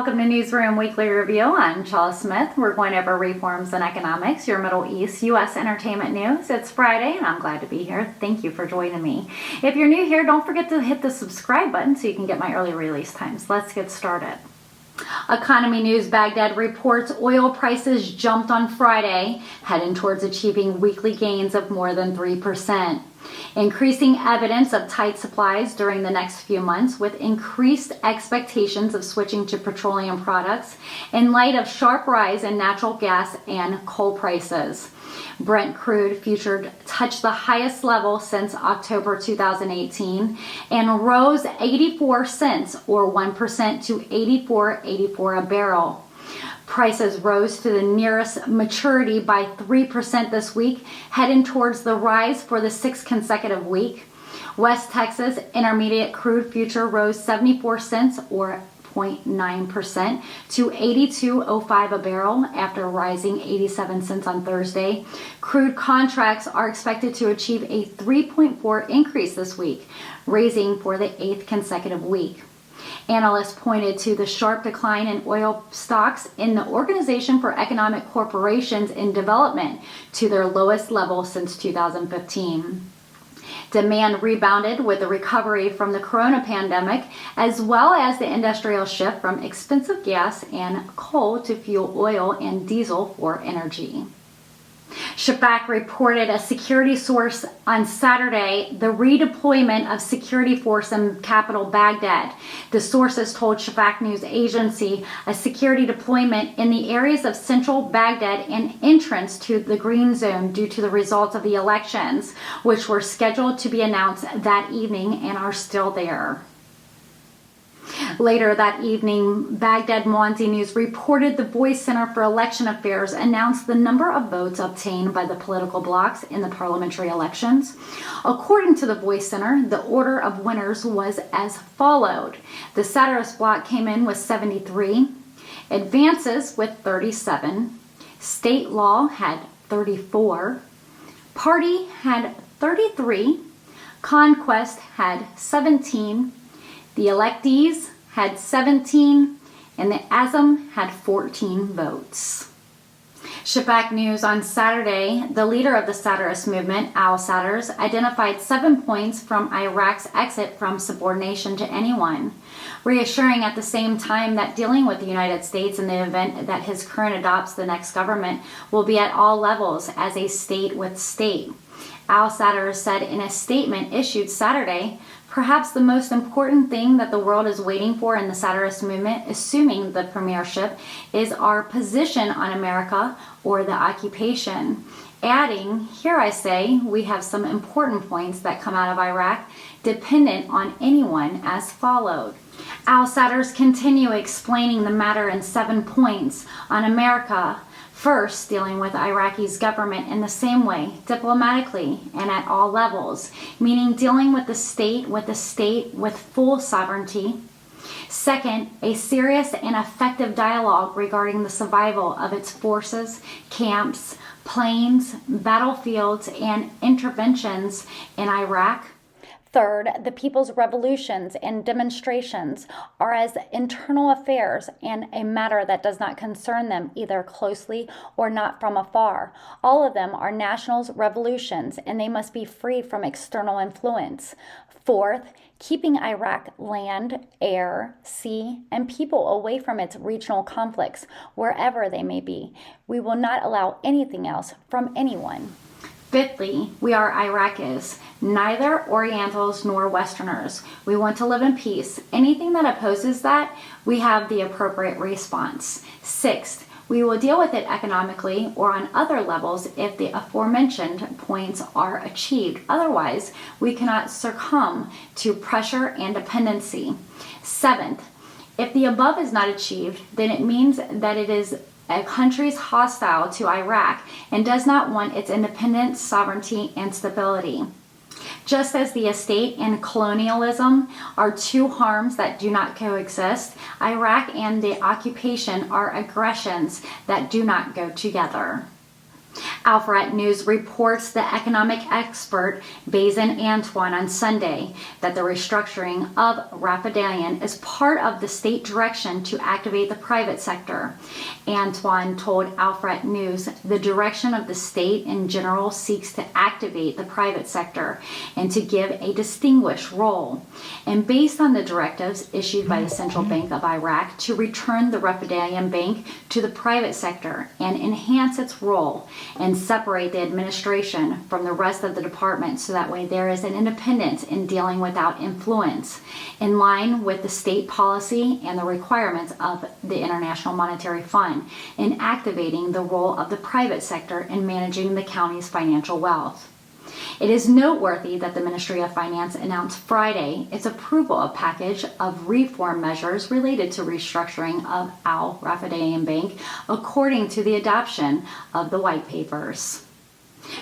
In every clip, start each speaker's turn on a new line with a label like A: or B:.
A: Welcome to Newsroom Weekly Review. I'm CHELLA Smith. We're going over reforms in economics, your Middle East, U.S. entertainment news. It's Friday, and I'm glad to be here. Thank you for joining me. If you're new here, don't forget to hit the subscribe button so you can get my early release times. Let's get started. Economy News Baghdad reports oil prices jumped on Friday, heading towards achieving weekly gains of more than 3%. Increasing evidence of tight supplies during the next few months, with increased expectations of switching to petroleum products in light of sharp rise in natural gas and coal prices. Brent crude future touched the highest level since October 2018 and rose 84 cents or 1% to 84.84 a barrel. Prices rose to the nearest maturity by 3% this week, heading towards the rise for the sixth consecutive week. West Texas Intermediate crude future rose 74 cents or 0.9% to 82.05 a barrel after rising 87 cents on Thursday. Crude contracts are expected to achieve a 3.4 increase this week, raising for the eighth consecutive week. Analysts pointed to the sharp decline in oil stocks in the Organization for Economic Cooperations in Development to their lowest level since 2015. Demand rebounded with the recovery from the corona pandemic, as well as the industrial shift from expensive gas and coal to fuel oil and diesel for energy. Shafak reported a security source on Saturday the redeployment of security force in capital Baghdad. The sources told Shafak News Agency a security deployment in the areas of central Baghdad and entrance to the Green Zone due to the results of the elections, which were scheduled to be announced that evening and are still there. Later that evening, Baghdad Mwanzi News reported the Voice Center for Election Affairs announced the number of votes obtained by the political blocs in the parliamentary elections. According to the Voice Center, the order of winners was as followed. The satirist bloc came in with 73, Advances with 37, State Law had 34, Party had 33, Conquest had 17, the electees had 17, and the Azam had 14 votes. Shafak News on Saturday, the leader of the satirist movement, Al-Satars, identified 7 points from Iraq's exit from subordination to anyone, reassuring at the same time that dealing with the United States in the event that his current adopts the next government will be at all levels as a state with state. Al-Satars said in a statement issued Saturday, "Perhaps the most important thing that the world is waiting for in the satirist movement, assuming the premiership, is our position on America or the occupation." Adding, "Here I say, we have some important points that come out of Iraq, dependent on anyone as followed." Al-Satars continue explaining the matter in 7 points on America. First, dealing with Iraqi's government in the same way, diplomatically and at all levels, meaning dealing with the state with full sovereignty. Second, a serious and effective dialogue regarding the survival of its forces, camps, planes, battlefields, and interventions in Iraq. Third, the people's revolutions and demonstrations are as internal affairs and a matter that does not concern them either closely or not from afar. All of them are national revolutions and they must be free from external influence. Fourth, keeping Iraq land, air, sea, and people away from its regional conflicts, wherever they may be. We will not allow anything else from anyone. Fifthly, we are Iraqis, neither Orientals nor Westerners. We want to live in peace. Anything that opposes that, we have the appropriate response. Sixth, we will deal with it economically or on other levels if the aforementioned points are achieved. Otherwise, we cannot succumb to pressure and dependency. Seventh, if the above is not achieved, then it means that it is a country is hostile to Iraq and does not want its independence, sovereignty, and stability. Just as the estate and colonialism are two harms that do not coexist, Iraq and the occupation are aggressions that do not go together. Alpharet News reports the economic expert Bazin Antoine on Sunday that the restructuring of Rapidian is part of the state direction to activate the private sector. Antoine told Alpharet News the direction of the state in general seeks to activate the private sector and to give a distinguished role. And based on the directives issued by the Central Bank of Iraq to return the Rapidian Bank to the private sector and enhance its role and separate the administration from the rest of the department so that way there is an independence in dealing without influence, in line with the state policy and the requirements of the International Monetary Fund in activating the role of the private sector in managing the county's financial wealth. It is noteworthy that the Ministry of Finance announced Friday its approval of a package of reform measures related to restructuring of Al Rafidain Bank, according to the adoption of the white papers.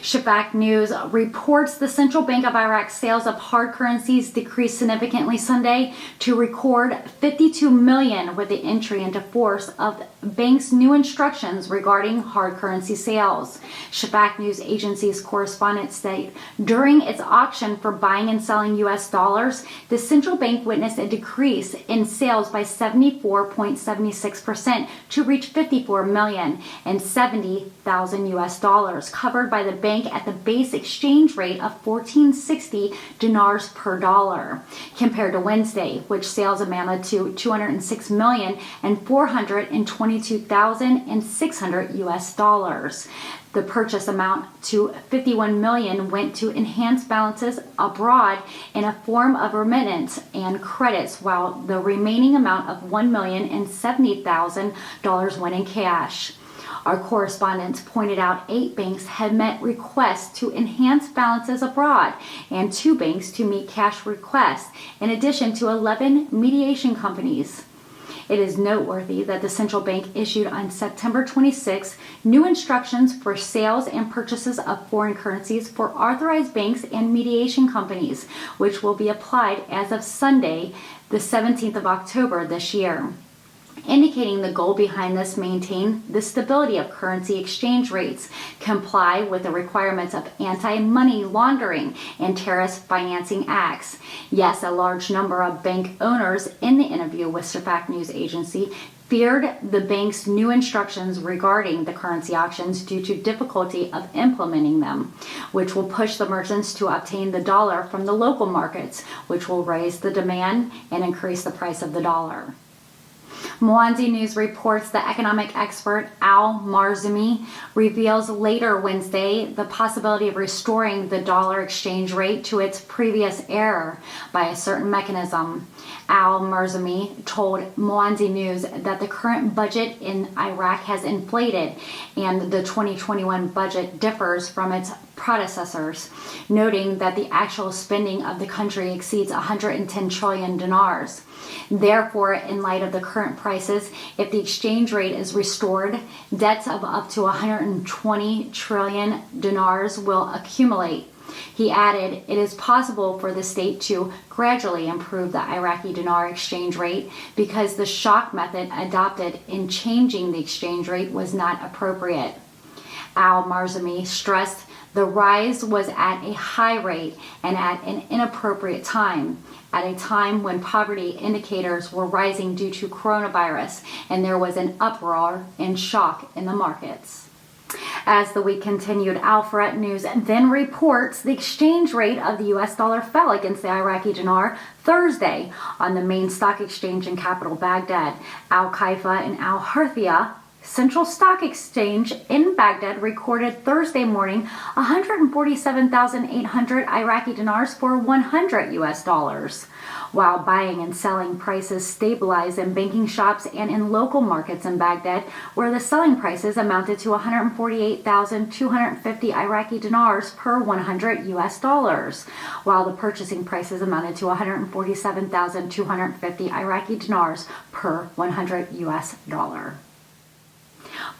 A: Shafak News reports the Central Bank of Iraq's sales of hard currencies decreased significantly Sunday to record 52 million with the entry into force of the bank's new instructions regarding hard currency sales. Shafak News Agency's correspondents state during its auction for buying and selling U.S. dollars, the central bank witnessed a decrease in sales by 74.76% to reach 54 million and 70,000 U.S. dollars, covered by the bank at the base exchange rate of 1460 dinars per dollar, compared to Wednesday, which sales amounted to 206 million and 422,600 U.S. dollars. The purchase amount to 51 million went to enhance balances abroad in a form of remittance and credits, while the remaining amount of $1,070,000 went in cash. Our correspondents pointed out 8 banks had met requests to enhance balances abroad and 2 banks to meet cash requests, in addition to 11 mediation companies. It is noteworthy that the central bank issued on September 26 new instructions for sales and purchases of foreign currencies for authorized banks and mediation companies, which will be applied as of Sunday, the 17th of October this year, indicating the goal behind this: maintain the stability of currency exchange rates, comply with the requirements of anti-money laundering and terrorist financing acts. Yes, a large number of bank owners in the interview with Shafak News Agency feared the bank's new instructions regarding the currency auctions due to difficulty of implementing them, which will push the merchants to obtain the dollar from the local markets, which will raise the demand and increase the price of the dollar. Mwanzi News reports the economic expert Al Marzumi reveals later Wednesday the possibility of restoring the dollar exchange rate to its previous error by a certain mechanism. Al Marzumi told Mwanzi News that the current budget in Iraq has inflated and the 2021 budget differs from its predecessors, noting that the actual spending of the country exceeds 110 trillion dinars. Therefore, in light of the current prices, if the exchange rate is restored, debts of up to 120 trillion dinars will accumulate. He added, it is possible for the state to gradually improve the Iraqi dinar exchange rate because the shock method adopted in changing the exchange rate was not appropriate. Al Marzumi stressed the rise was at a high rate and at an inappropriate time, at a time when poverty indicators were rising due to coronavirus and there was an uproar and shock in the markets. As the week continued, Alpharet News then reports the exchange rate of the U.S. dollar fell against the Iraqi dinar Thursday on the main stock exchange in capital Baghdad. Al-Khaifa and Al-Harthia Central Stock Exchange in Baghdad recorded Thursday morning 147,800 Iraqi dinars for 100 U.S. dollars, while buying and selling prices stabilized in banking shops and in local markets in Baghdad, where the selling prices amounted to 148,250 Iraqi dinars per 100 U.S. dollars, while the purchasing prices amounted to 147,250 Iraqi dinars per 100 U.S. dollar.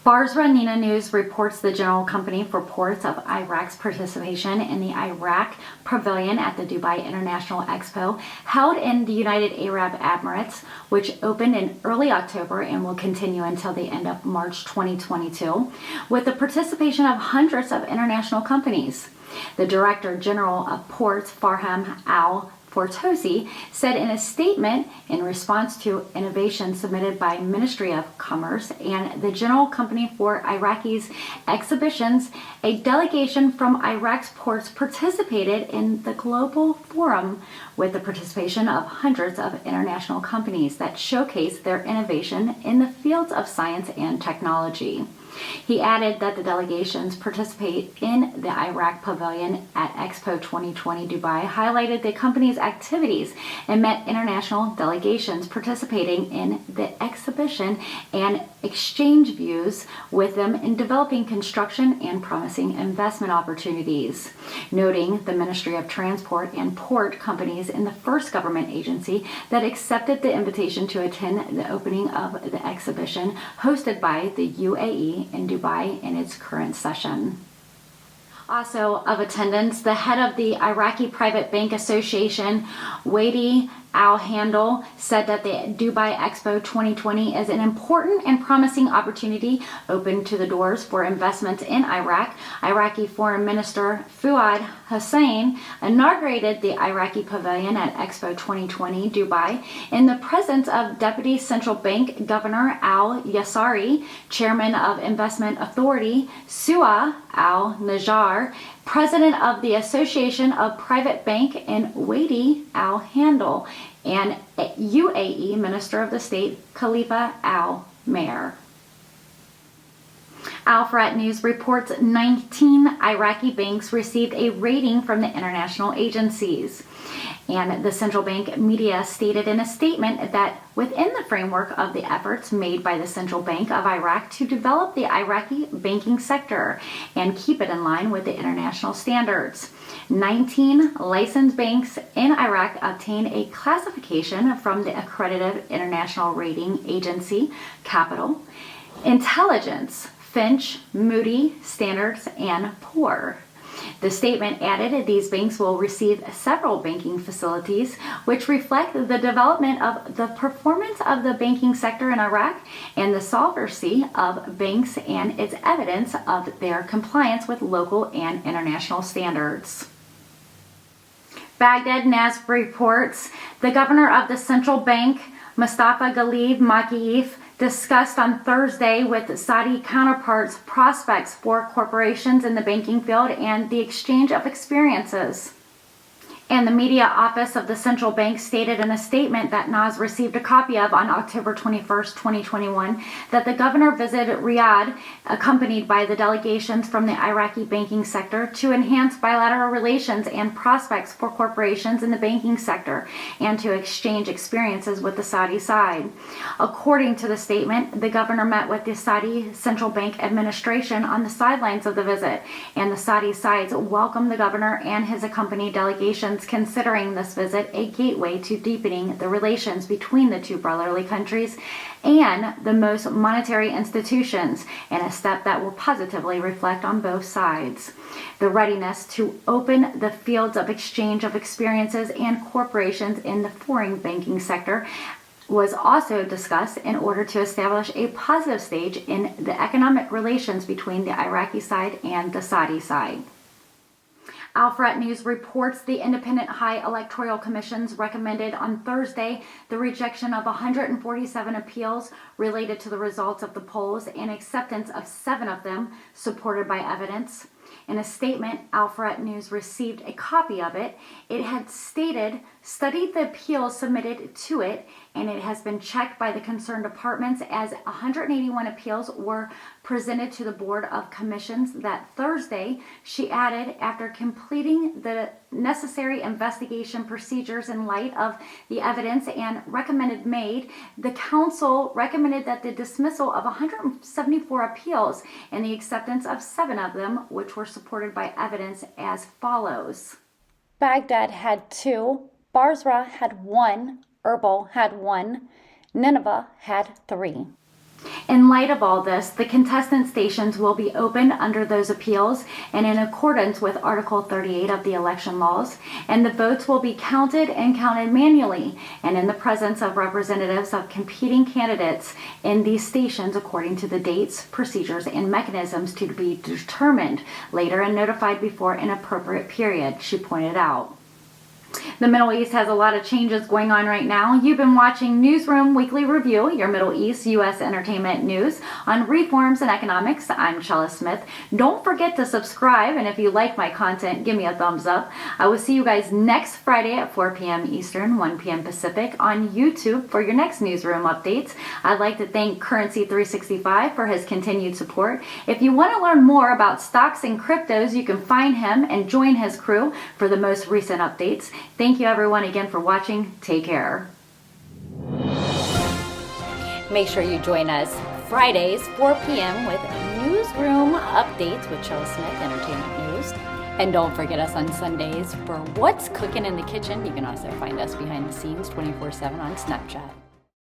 A: Basra Nina News reports the General Company for Ports of Iraq's participation in the Iraq Pavilion at the Dubai International Expo, held in the United Arab Emirates, which opened in early October and will continue until the end of March 2022, with the participation of hundreds of international companies. The Director General of Ports, Farham Al-Fortosi, said in a statement in response to innovation submitted by Ministry of Commerce and the General Company for Iraq's exhibitions, a delegation from Iraq's ports participated in the global forum with the participation of hundreds of international companies that showcase their innovation in the fields of science and technology. He added that the delegations participate in the Iraq Pavilion at Expo 2020 Dubai, highlighted the company's activities, and met international delegations participating in the exhibition and exchanged views with them in developing construction and promising investment opportunities. Noting the Ministry of Transport and Port companies in the first government agency that accepted the invitation to attend the opening of the exhibition hosted by the UAE in Dubai in its current session. Also of attendance, the head of the Iraqi Private Bank Association, Wadi Al-Handel, said that the Dubai Expo 2020 is an important and promising opportunity open to the doors for investments in Iraq. Iraqi Foreign Minister Fuad Hussein inaugurated the Iraqi Pavilion at Expo 2020 Dubai in the presence of Deputy Central Bank Governor Al-Yassari, Chairman of Investment Authority Su'a Al-Najjar, President of the Association of Private Bank, and Wadi Al-Handel, and UAE Minister of the State Khalifa Al-Mayer. Al-Frat News reports 19 Iraqi banks received a rating from the international agencies. And the central bank media stated in a statement that within the framework of the efforts made by the Central Bank of Iraq to develop the Iraqi banking sector and keep it in line with the international standards, 19 licensed banks in Iraq obtained a classification from the accredited international rating agency Capital, Intelligence, Finch, Moody, Standards, and Poor. The statement added these banks will receive several banking facilities which reflect the development of the performance of the banking sector in Iraq and the solvency of banks and its evidence of their compliance with local and international standards. Baghdad Nas reports the governor of the central bank, Mustafa Ghalib Makayev, discussed on Thursday with Saudi counterparts prospects for corporations in the banking field and the exchange of experiences. And the media office of the central bank stated in a statement that Nas received a copy of on October 21st, 2021, that the governor visited Riyadh, accompanied by the delegations from the Iraqi banking sector, to enhance bilateral relations and prospects for corporations in the banking sector and to exchange experiences with the Saudi side. According to the statement, the governor met with the Saudi Central Bank administration on the sidelines of the visit, and the Saudi sides welcomed the governor and his accompanied delegations, considering this visit a gateway to deepening the relations between the two brotherly countries and the most monetary institutions, and a step that will positively reflect on both sides. The readiness to open the fields of exchange of experiences and corporations in the foreign banking sector was also discussed in order to establish a positive stage in the economic relations between the Iraqi side and the Saudi side. Al-Frat News reports the Independent High Electoral Commissions recommended on Thursday the rejection of 147 appeals related to the results of the polls and acceptance of 7 of them supported by evidence. In a statement, Al-Frat News received a copy of it. It had stated, studied the appeals submitted to it, and it has been checked by the concerned departments as 181 appeals were presented to the Board of Commissions that Thursday. She added, after completing the necessary investigation procedures in light of the evidence and recommended made, the council recommended that the dismissal of 174 appeals and the acceptance of 7 of them, which were supported by evidence, as follows. Baghdad had 2, Basra had 1, Erbil had 1, Nineveh had 3. In light of all this, the contestant stations will be opened under those appeals and in accordance with Article 38 of the election laws, and the votes will be counted and counted manually and in the presence of representatives of competing candidates in these stations according to the dates, procedures, and mechanisms to be determined later and notified before an appropriate period, she pointed out. The Middle East has a lot of changes going on right now. You've been watching Newsroom Weekly Review, your Middle East U.S. entertainment news on reforms and economics. I'm CHELLA Smith. Don't forget to subscribe, and if you like my content, give me a thumbs up. I will see you guys next Friday at 4 p.m. Eastern, 1 p.m. Pacific on YouTube for your next Newsroom updates. I'd like to thank Currency 365 for his continued support. If you want to learn more about stocks and cryptos, you can find him and join his crew for the most recent updates. Thank you everyone again for watching. Take care. Make sure you join us Fridays, 4 p.m. with Newsroom Updates with CHELLA Smith, Entertainment News. And don't forget us on Sundays for What's Cooking in the Kitchen. You can also find us behind the scenes 24/7 on Snapchat.